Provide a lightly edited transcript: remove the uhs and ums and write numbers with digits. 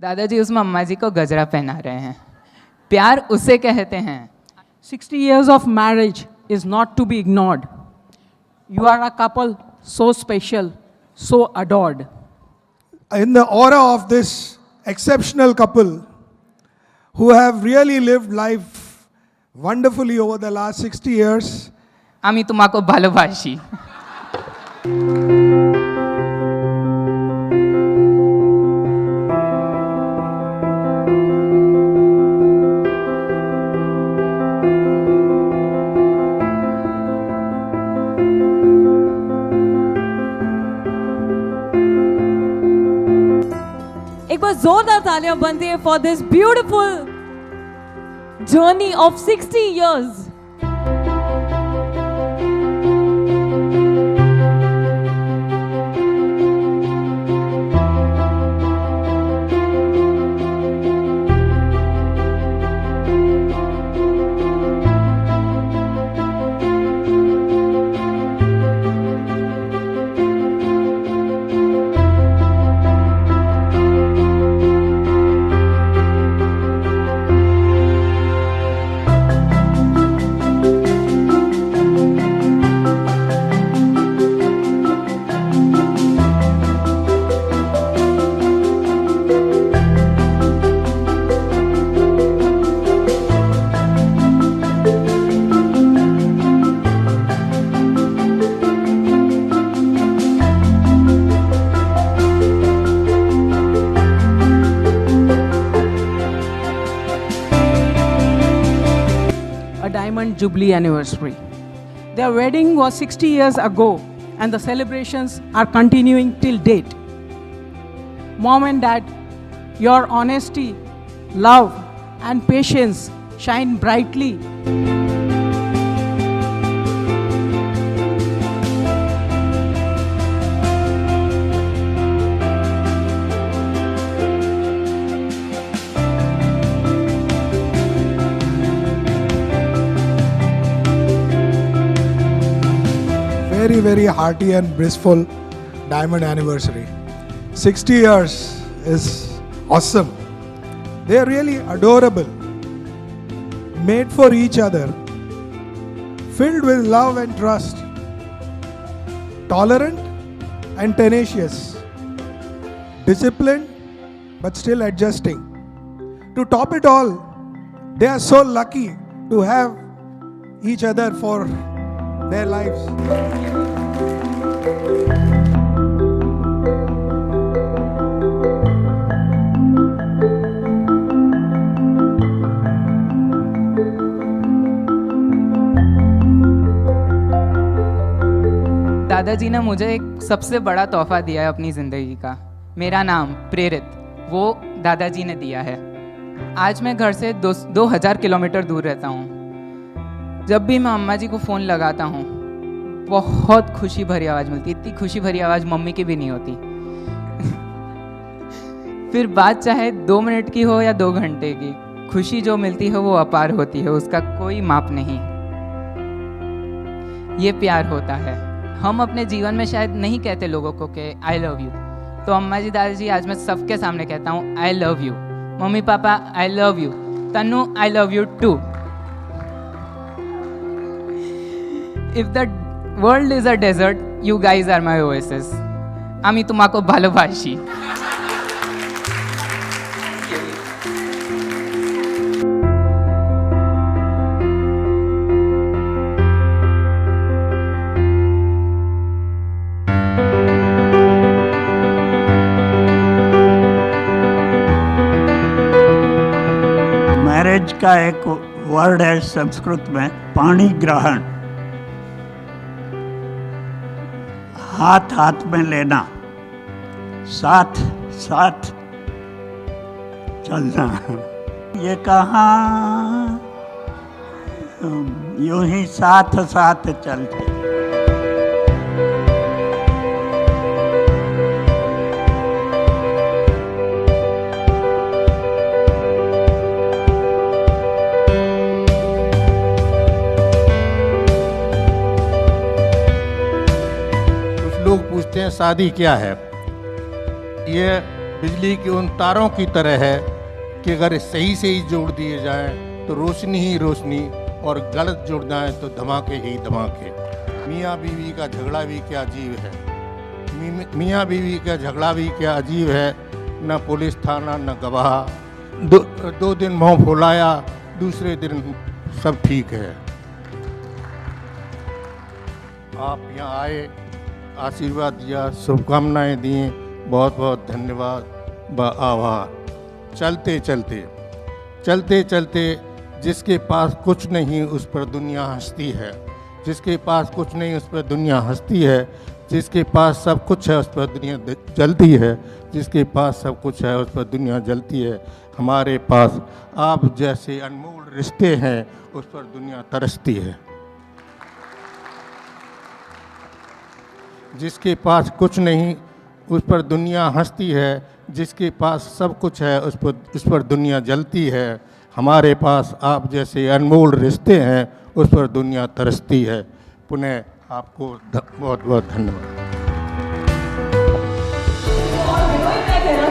दादाजी उसमें अम्मा जी को गजरा पहना रहे हैं। प्यार उसे कहते हैं। 60 years of marriage is not to be ignored. You are a couple so special, so adored. In the aura of this exceptional couple who have really lived life wonderfully over the last 60 years, আমি তোমাকে ভালোবাসি। एक बार जोरदार तालियां बनती है for this beautiful journey of 60 years. A diamond jubilee anniversary. Their wedding was 60 years ago and the celebrations are continuing till date. Mom and Dad, your honesty, love and patience shine brightly. very, very hearty and blissful diamond anniversary. 60 years is awesome. They are really adorable, made for each other, filled with love and trust, tolerant and tenacious, disciplined but still adjusting. To top it all, they are so lucky to have each other for their lives. दादाजी ने मुझे एक सबसे बड़ा तोहफा दिया है अपनी ज़िंदगी का। मेरा नाम प्रेरित, वो दादाजी ने दिया है। आज मैं घर से 2000 किलोमीटर दूर रहता हूँ। जब भी मैं अम्मा जी को फ़ोन लगाता हूँ बहुत खुशी भरी आवाज़ मिलती है। इतनी खुशी भरी आवाज़ मम्मी की भी नहीं होती। फिर बात चाहे 2 मिनट की हो या 2 घंटे की, खुशी जो मिलती है वो अपार होती है, उसका कोई माप नहीं। ये प्यार होता है। हम अपने जीवन में शायद नहीं कहते लोगों को कि आई लव यू, तो अम्मा जी दादाजी आज मैं सबके सामने कहता हूँ आई love you. Mummy papa I love you. Tannu I love you too. If the world is a desert you guys are my oasis. আমি তোমাকে ভালোবাসি। मैरिज का एक वर्ड है संस्कृत में, पाणी ग्रहण। हाथ हाथ में लेना, साथ साथ चलना। ये कहाँ यूं ही साथ साथ चलते। लोग पूछते हैं शादी क्या है। ये बिजली के उन तारों की तरह है कि अगर सही से ही जोड़ दिए जाएं तो रोशनी ही रोशनी, और गलत जुड़ जाएं तो धमाके ही धमाके। मियाँ बीवी का झगड़ा भी क्या अजीब है, मियाँ बीवी का झगड़ा भी क्या अजीब है, न पुलिस थाना न गवाह, दो दिन मुँह फुलाया दूसरे दिन सब ठीक है। आप यहाँ आए, आशीर्वाद दिया, शुभकामनाएं दी, बहुत बहुत धन्यवाद व आभार। चलते चलते चलते चलते जिसके पास कुछ नहीं उस पर दुनिया हंसती है, जिसके पास कुछ नहीं उस पर दुनिया हंसती है, जिसके पास सब कुछ है उस पर दुनिया जलती है, जिसके पास सब कुछ है उस पर दुनिया जलती है। हमारे पास आप जैसे अनमोल रिश्ते हैं उस पर दुनिया तरसती है। जिसके पास कुछ नहीं उस पर दुनिया हंसती है, जिसके पास सब कुछ है उस पर दुनिया जलती है। हमारे पास आप जैसे अनमोल रिश्ते हैं उस पर दुनिया तरसती है। पुनः आपको बहुत बहुत धन्यवाद। और मैं कहना